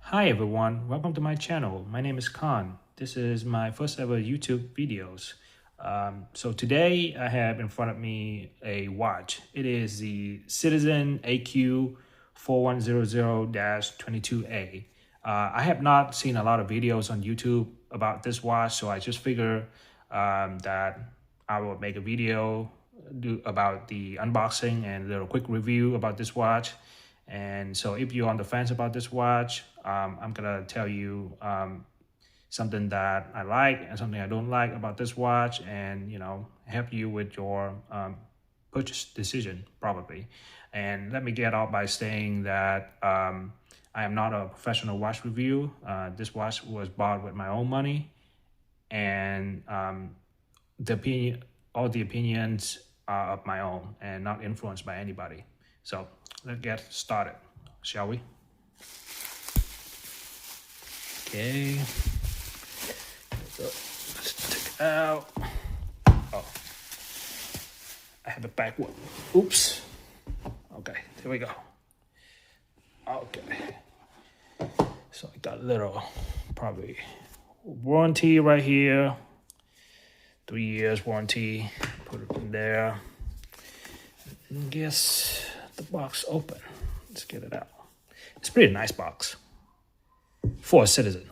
Hi everyone, welcome to my channel. My name is Khan. This is my first ever YouTube videos. So today I have in front of me a watch. It is the Citizen AQ4100-22A. I have not seen a lot of videos on YouTube about this watch, so I just figured that I will make a video about the unboxing and a little quick review about this watch. And so if you're on the fence about this watch, I'm gonna tell you something that I like and something I don't like about this watch, and help you with your purchase decision probably. And let me get out by saying that I am not a professional watch review. This watch was bought with my own money, and the opinion, all the opinions are of my own and not influenced by anybody. So let's get started, shall we? Okay. So let's take it out. Oh, I have it backward. Oops. Okay, there we go. Okay. So I got a little, probably warranty right here. 3 years warranty. Put it in there. And guess the box open. Let's get it out. It's a pretty nice box for a Citizen.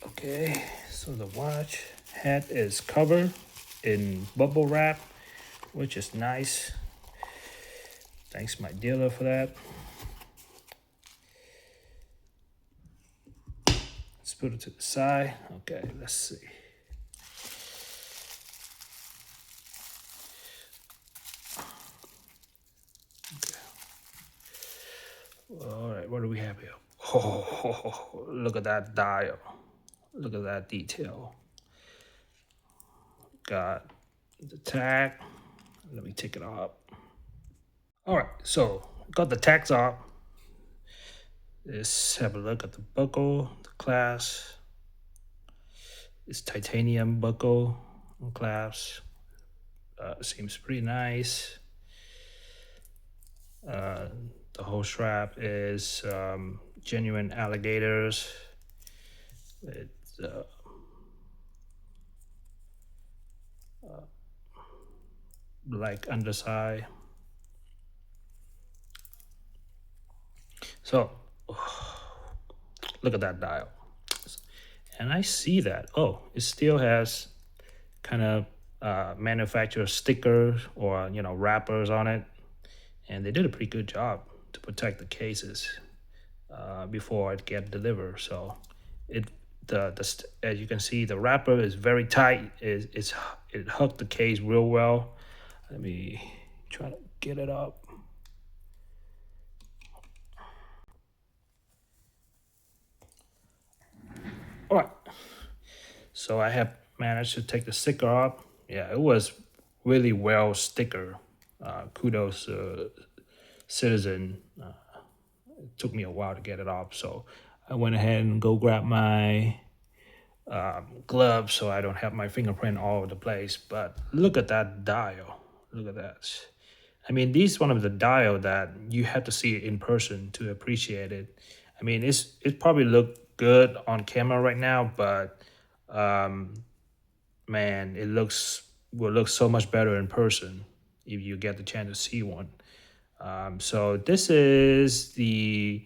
Okay, so the watch head is covered in bubble wrap, which is nice. Thanks my dealer for that. Let's put it to the side. Okay, let's see. Okay. All right, what do we have here? Oh, look at that dial. Look at that detail. Got the tag. Let me take it off. All right, so got the tags off. Let's have a look at the buckle, the clasp. It's titanium buckle and clasp. Seems pretty nice. The whole strap is genuine alligators. It's like underside. So look at that dial. And I see that, oh, it still has kind of manufacturer stickers or, wrappers on it. And they did a pretty good job to protect the cases before it get delivered. So it as you can see, the wrapper is very tight. It hooked the case real well. Let me try to get it up. All right. So I have managed to take the sticker off. Yeah, it was really well sticker. Kudos Citizen. It took me a while to get it off, so I went ahead and go grab my gloves so I don't have my fingerprint all over the place. But look at that dial. Look at that. I mean, this is one of the dial that you have to see it in person to appreciate it. I mean, it probably look good on camera right now, but man, will look so much better in person if you get the chance to see one. So this is I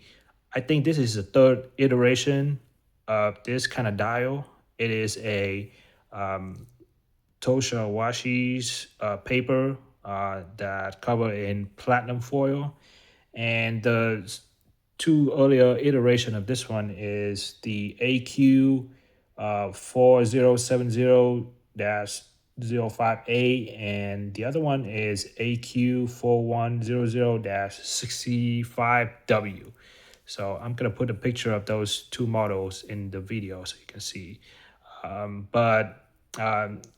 think this is the third iteration of this kind of dial. It is a Tosha Washi's paper that covered in platinum foil. And the two earlier iteration of this one is the AQ 4070-05A, and the other one is AQ 4100-65W. So I'm gonna put a picture of those two models in the video so you can see. But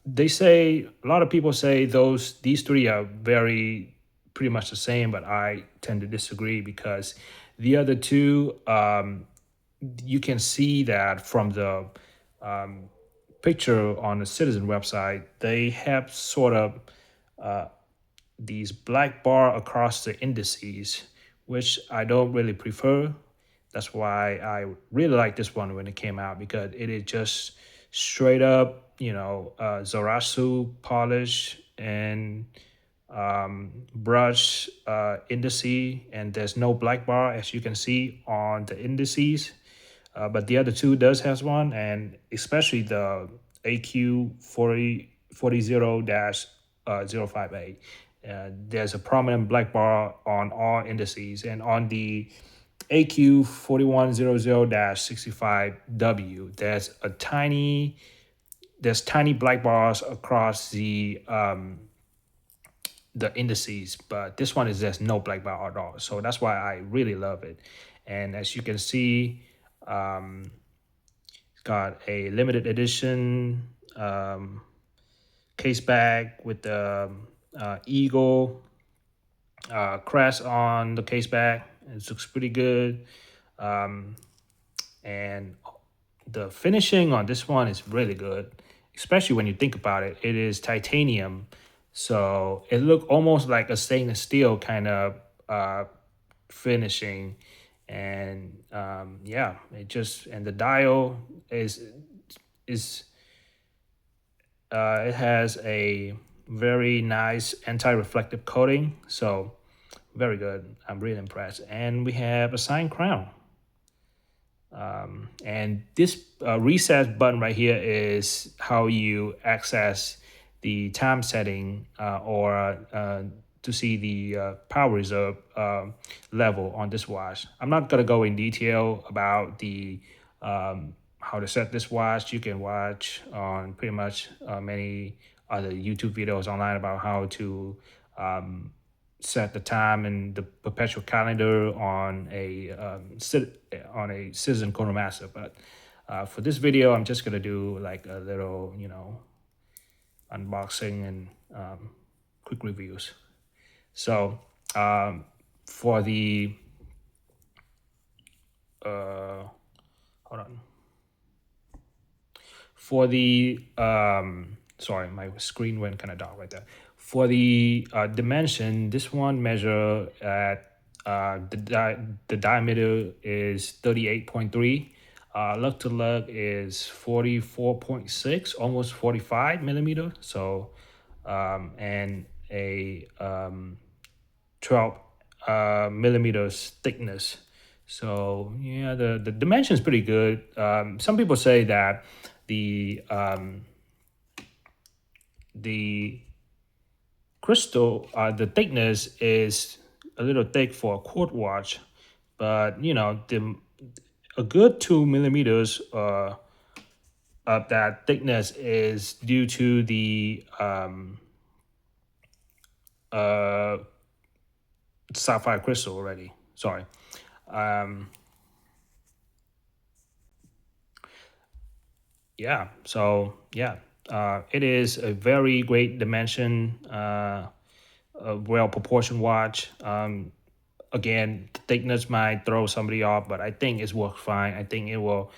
they say, a lot of people say these three are pretty much the same, but I tend to disagree because the other two, you can see that from the picture on the Citizen website, they have sort of these black bar across the indices, which I don't really prefer. That's why I really like this one when it came out, because it is just straight up, Zarasu polish and brush indice, and there's no black bar as you can see on the indices. But the other two does has one, and especially the AQ40 there's a prominent black bar on all indices, and on the AQ4100-65W, there's tiny black bars across the indices, but this one is there's no black bar at all. So that's why I really love it. And as you can see, it's got a limited edition case bag with the eagle crest on the case bag. It looks pretty good. And the finishing on this one is really good, especially when you think about it. It is titanium, so it looked almost like a stainless steel kind of finishing. And yeah, and the dial is it has a very nice anti-reflective coating, so very good. I'm really impressed. And we have a sign crown. And this reset button right here is how you access the time setting or to see the power reserve level on this watch. I'm not going to go in detail about the how to set this watch. You can watch on pretty much many other YouTube videos online about how to set the time and the perpetual calendar on a Citizen Chronomaster. But for this video, I'm just gonna do like a little, unboxing and quick reviews. So for the hold on. For the sorry, my screen went kind of dark right there. For the dimension, this one measure at the diameter is 38.3. Lug to lug is 44.6, almost 45 millimeter. So and a 12 millimeters thickness. So yeah, the dimension is pretty good. Some people say that the crystal, the thickness is a little thick for a quart watch, but a good 2 millimeters of that thickness is due to the sapphire crystal already. Sorry. Yeah. So yeah, it is a very great dimension, a well proportioned watch. Again, the thickness might throw somebody off, but I think it's works fine. I think it will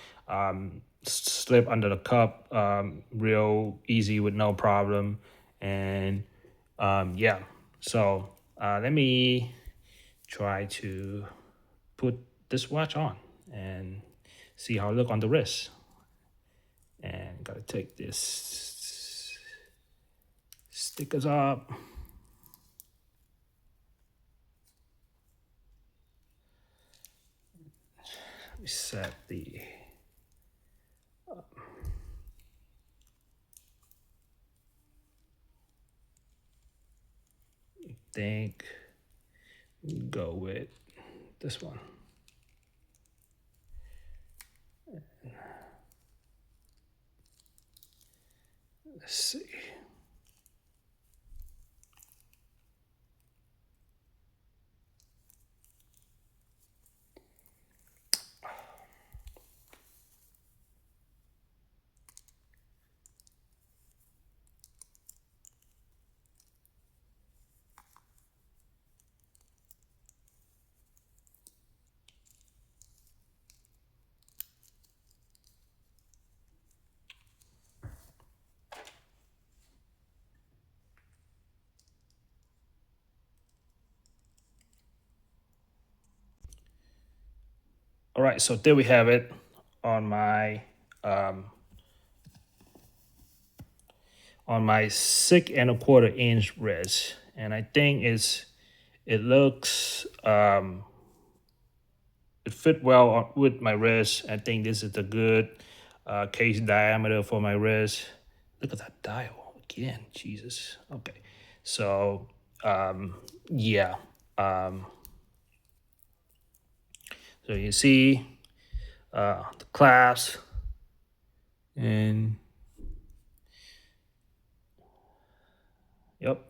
slip under the cup real easy with no problem. And yeah, so let me try to put this watch on and see how it look on the wrist. And gotta take this stickers up. Set the think go with this one. Let's see. right, so there we have it on my um, 6.25 inch wrist, and I think it looks it fit well with my wrist. I think this is the good case diameter for my wrist. Look at that dial again, Jesus. Okay, so yeah, um, so you see the clasp, and yep,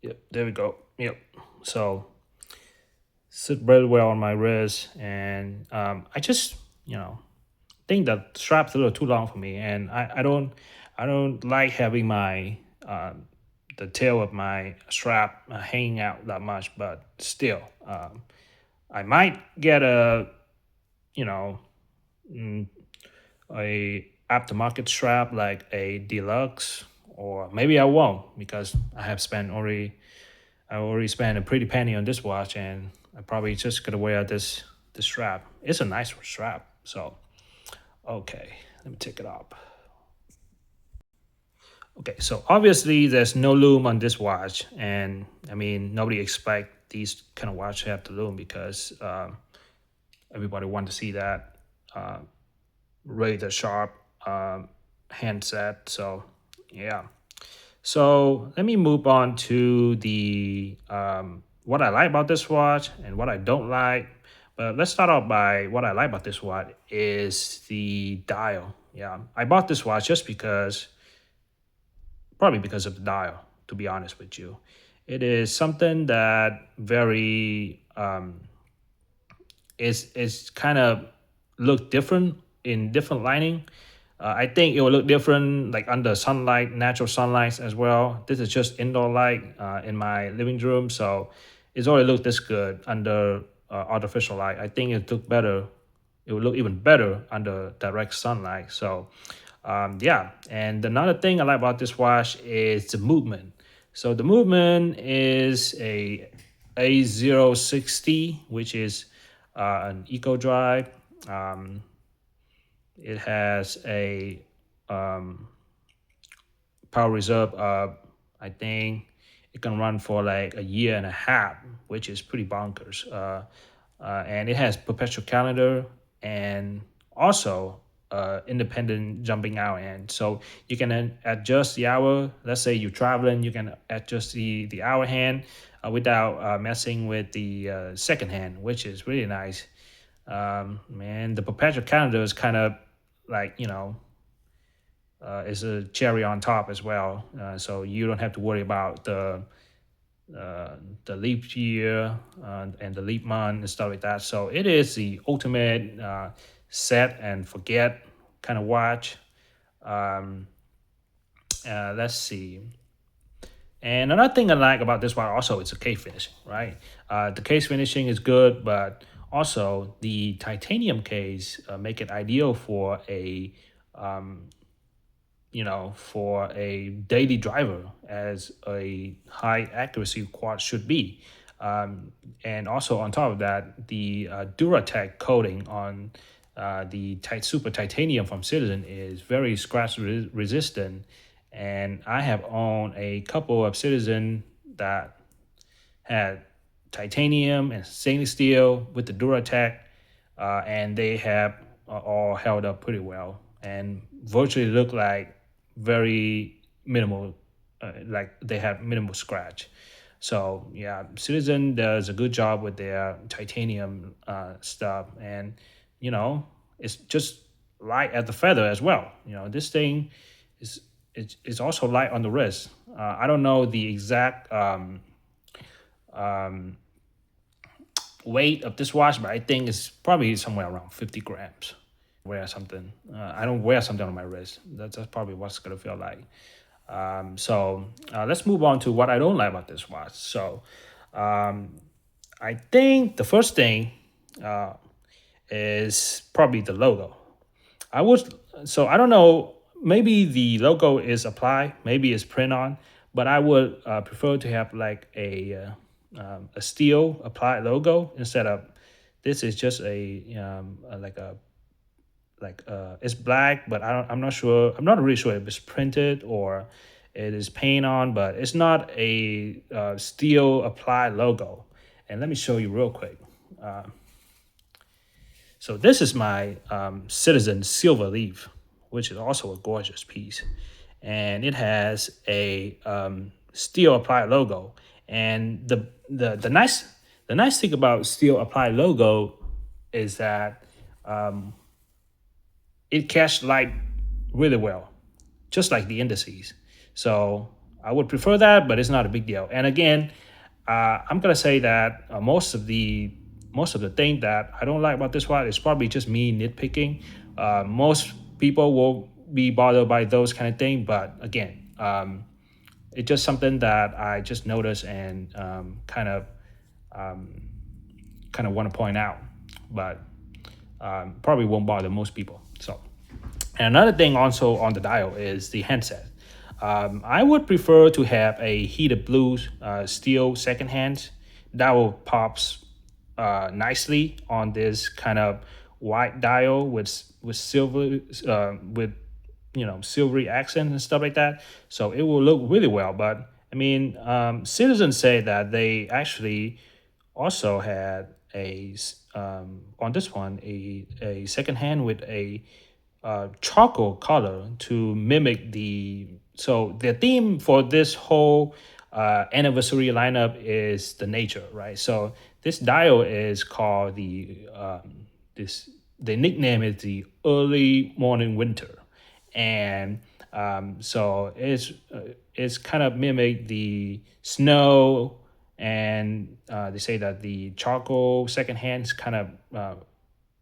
yep, there we go. Yep. So sit very well on my wrist, and I just think that strap's a little too long for me, and I don't like having my the tail of my strap hanging out that much. But still, I might get a you know mm, a aftermarket strap like a deluxe, or maybe I won't because I already spent a pretty penny on this watch, and I probably just gonna wear this strap. It's a nice strap. So okay, let me take it up. Okay, so obviously there's no lume on this watch, and I mean nobody expect these kind of watch to have the lume because everybody want to see that uh, razor sharp handset. So yeah. So let me move on to the what I like about this watch and what I don't like. But let's start off by what I like about this watch is the dial. Yeah, I bought this watch just because, probably because of the dial. To be honest with you, it is something that very is kind of look different in different lighting. I think it will look different like under sunlight, natural sunlight as well. This is just indoor light in my living room, so it's already looked this good under artificial light. I think it look better. It will look even better under direct sunlight. So yeah, and another thing I like about this watch is the movement. So the movement is a A060, which is an eco drive. Um, it has a power reserve of, I think it can run for like a year and a half, which is pretty bonkers. And it has perpetual calendar and also independent jumping out. And so you can then adjust the hour. Let's say you're traveling, you can adjust the hour hand without messing with the second hand, which is really nice. And the perpetual calendar is kind of like, is a cherry on top as well. So you don't have to worry about the leap year and the leap month and stuff like that. So it is the ultimate set and forget kind of watch. Um, let's see. And another thing I like about this watch also is the case finishing, right? The case finishing is good, but also the titanium case make it ideal for for a daily driver, as a high accuracy quad should be. And also on top of that, the Duratec coating on the super titanium from Citizen is very scratch resistant. And I have owned a couple of Citizen that had titanium and stainless steel with the Duratec, and they have all held up pretty well and virtually look like very minimal, like they have minimal scratch. So yeah, Citizen does a good job with their titanium stuff, and it's just light as the feather as well. This thing is it's also light on the wrist. I don't know the exact weight of this watch, but I think it's probably somewhere around 50 grams. Wear something. I don't wear something on my wrist. That's probably what's gonna feel like. So let's move on to what I don't like about this watch. So I think the first thing is probably the logo. I don't know. Maybe the logo is applied. Maybe it's print on, but I would prefer to have like a steel applied logo instead of this is just like a it's black, but I'm not sure. I'm not really sure if it's printed or it is paint on, but it's not a steel applied logo. And let me show you real quick. So this is my Citizen Silver Leaf, which is also a gorgeous piece, and it has a steel applied logo. And the nice thing about steel applied logo is that it catch light really well, just like the indices. So I would prefer that, but it's not a big deal. And again, I'm gonna say that most of the thing that I don't like about this watch is probably just me nitpicking. Most people will be bothered by those kind of thing, but again, it's just something that I just noticed and kind of want to point out, but probably won't bother most people. So, and another thing also on the dial is the handset. I would prefer to have a heated blue steel second hand that will pops nicely on this kind of white dial with silver with silvery accents and stuff like that. So it will look really well. But I mean, citizens say that they actually also had on this one a second hand with a charcoal color to mimic the theme for this whole anniversary lineup is the nature, right? So this dial is called the nickname is the early morning winter, and so it's kind of mimic the snow, and they say that the charcoal second hands kind of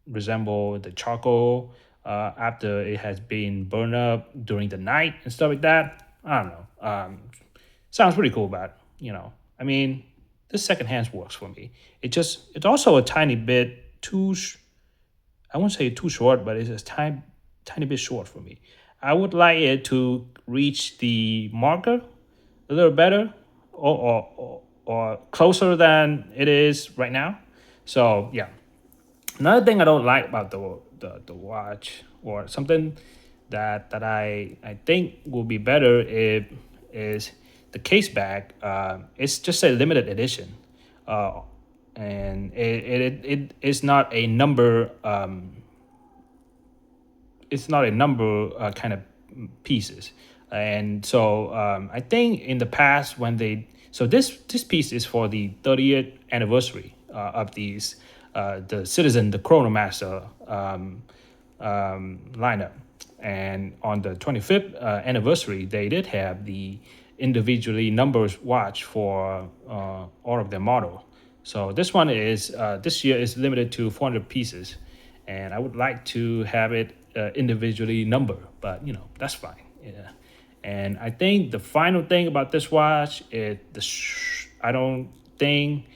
resemble the charcoal after it has been burned up during the night and stuff like that. I don't know. Sounds pretty cool, but I mean, this second hand works for me. It's also a tiny bit I won't say too short, but it's a tiny bit short for me. I would like it to reach the marker a little better, or closer than it is right now. So yeah, another thing I don't like about the watch, or something that I think will be better if is the case back. It's just a limited edition, uh, and it is not a number. It's not a number kind of pieces. And so I think in the past when this piece is for the 30th anniversary of the Citizen, the Chronomaster lineup. And on the 25th anniversary, they did have the individually numbers watch for all of their model. So this year is limited to 400 pieces, and I would like to have it individually numbered, but that's fine. Yeah. And I think the final thing about this watch is I don't think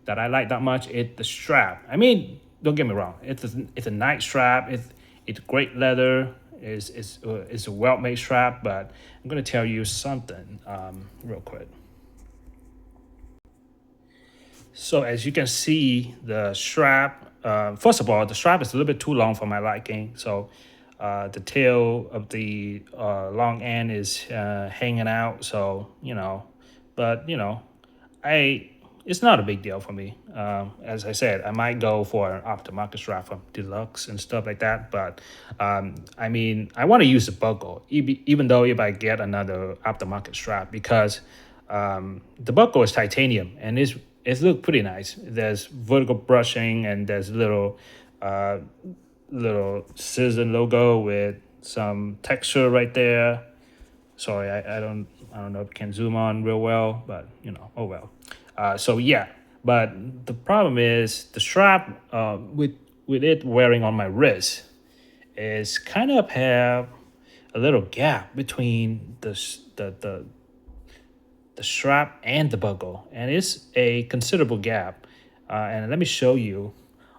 that I like that much. It's the strap. I mean, don't get me wrong. It's a nice strap. It's great leather. It's a well made strap. But I'm gonna tell you something real quick. So as you can see, the strap. First of all, the strap is a little bit too long for my liking. So the tail of the long end is hanging out. So but I it's not a big deal for me. As I said, I might go for an aftermarket strap from Deluxe and stuff like that. But I mean, I want to use the buckle, even though if I get another aftermarket strap, because the buckle is titanium and it's look pretty nice. There's vertical brushing and there's little Citizen logo with some texture right there. Sorry, I don't know if you can zoom on real well, but oh well. So yeah, but the problem is the strap with it wearing on my wrist is kind of have a little gap between the strap and the buckle, and it's a considerable gap. And let me show you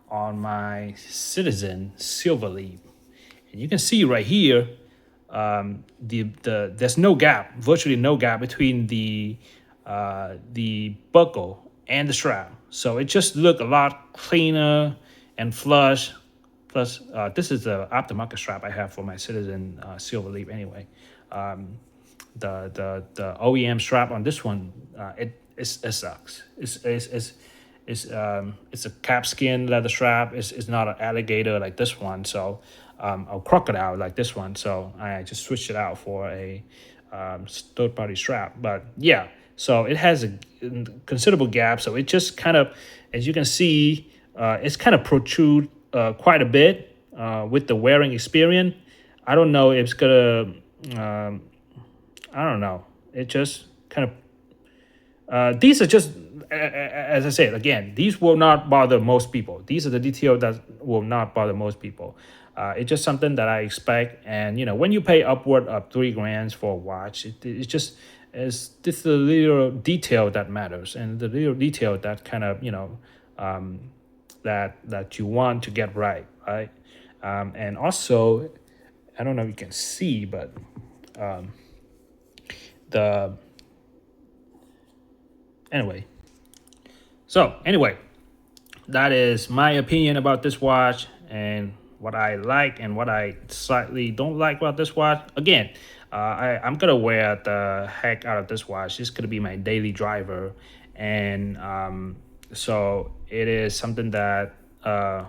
on my Citizen Silver Leaf, and you can see right here there's no gap, virtually no gap between the buckle and the strap. So it just looked a lot cleaner and flush. Plus, this is the aftermarket strap I have for my Citizen Silver Leaf anyway. The OEM strap on this one, it sucks. It's a calfskin leather strap. It's not an alligator like this one. So a crocodile like this one. So I just switched it out for a third party strap. But yeah, so it has a considerable gap. So it just kind of, as you can see, it's kind of protrude quite a bit with the wearing experience. I don't know if it's gonna. I don't know. It just kind of. These are just, as I said again, these will not bother most people. These are the details that will not bother most people. It's just something that I expect, and when you pay upward of $3,000 for a watch, it's just it's the little detail that matters, and the little detail that kind of that you want to get right, right? And also, I don't know if you can see, but the anyway. So anyway, that is my opinion about this watch and what I like and what I slightly don't like about this watch. Again, I'm gonna wear the heck out of this watch. This could be my daily driver, and so it is something that I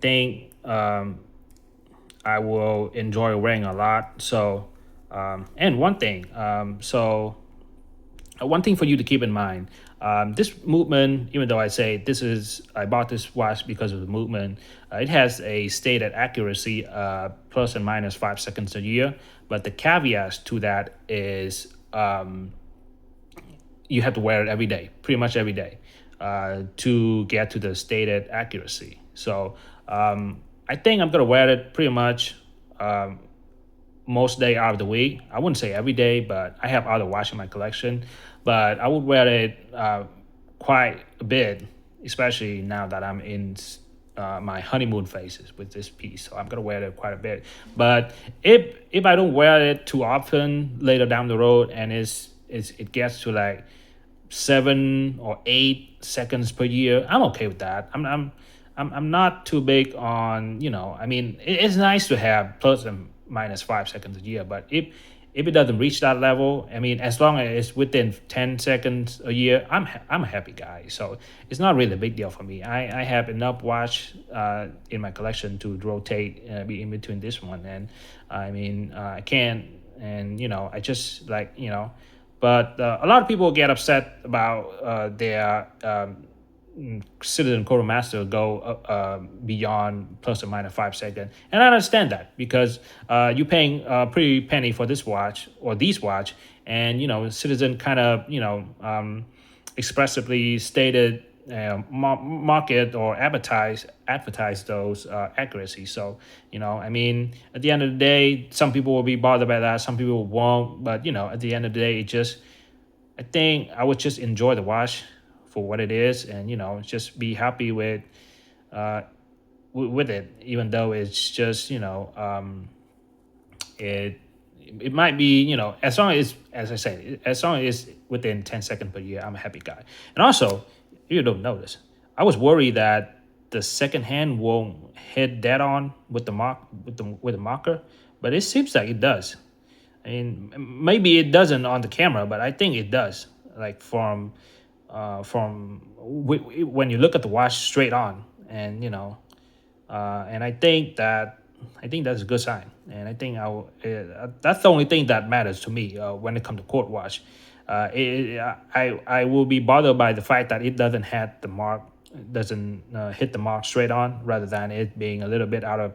think I will enjoy wearing a lot. So, and one thing for you to keep in mind, this movement, even though I bought this watch because of the movement, it has a stated accuracy plus and minus 5 seconds a year. But the caveat to that is you have to wear it every day, pretty much every day, to get to the stated accuracy. So I think I'm gonna wear it pretty much most day out of the week. I wouldn't say every day, but I have other watches in my collection. But I would wear it quite a bit, especially now that I'm in my honeymoon phases with this piece. So I'm gonna wear it quite a bit. But if I don't wear it too often later down the road, and it gets to like 7 or 8 seconds per year, I'm okay with that. I'm not too big on, I mean, it's nice to have plus and minus 5 seconds a year, but if it doesn't reach that level, I mean, as long as it's within 10 seconds a year, I'm a happy guy. So it's not really a big deal for me. I have enough watch in my collection to rotate be in between this one, and I mean, I can't, and I just like but a lot of people get upset about their Citizen Quartermaster go beyond plus or minus 5 seconds, and I understand that because you're paying a pretty penny for this watch or these watch, and Citizen kind of expressively stated market or advertise those accuracy. So I mean, at the end of the day, some people will be bothered by that, some people won't. But at the end of the day, I think I would just enjoy the watch for what it is, and just be happy with it, even though it's just it might be as long as, as I say, as long as it's within 10 seconds per year, I'm a happy guy. And also, you don't notice, I was worried that the second hand won't hit dead on with the marker, but it seems like it does. I mean, maybe it doesn't on the camera, but I think it does. Like when you look at the watch straight on, and and I think that's a good sign, and I think that's the only thing that matters to me when it comes to court watch. I will be bothered by the fact that it doesn't hit the mark straight on, rather than it being a little bit out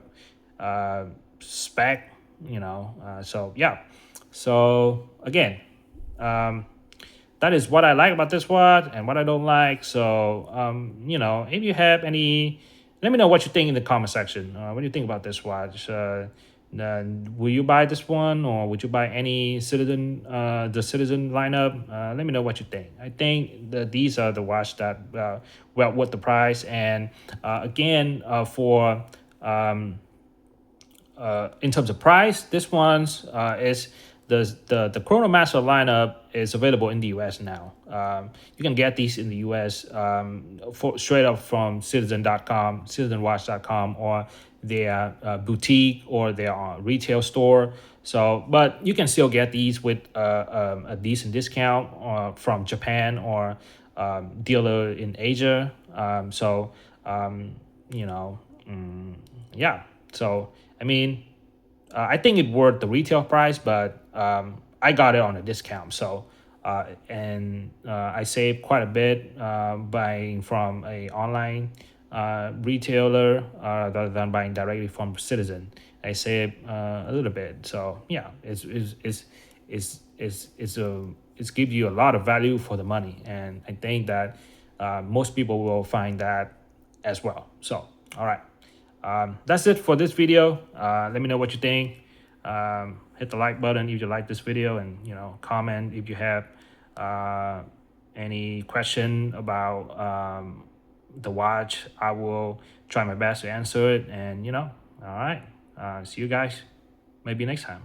of spec. So yeah. So again, that is what I like about this watch and what I don't like. So if you have any, let me know what you think in the comment section. What do you think about this watch? Will you buy this one, or would you buy any Citizen, the Citizen lineup? Let me know what you think. I think that these are the watch that well worth the price. And again, for in terms of price, this one's is the Chronomaster lineup is available in the US now. You can get these in the US straight up from citizen.com, citizenwatch.com, or their boutique or their retail store. So, but you can still get these with a decent discount from Japan or dealer in Asia. You know, yeah. So, I mean, I think it worth the retail price, but I got it on a discount. So, I saved quite a bit buying from a online retailer rather than buying directly from Citizen. I saved a little bit. So yeah, it's give you a lot of value for the money, and I think that most people will find that as well. So all right. That's it for this video. Let me know what you think. Hit the like button if you like this video, and comment if you have any question about the watch. I will try my best to answer it. And all right. See you guys maybe next time.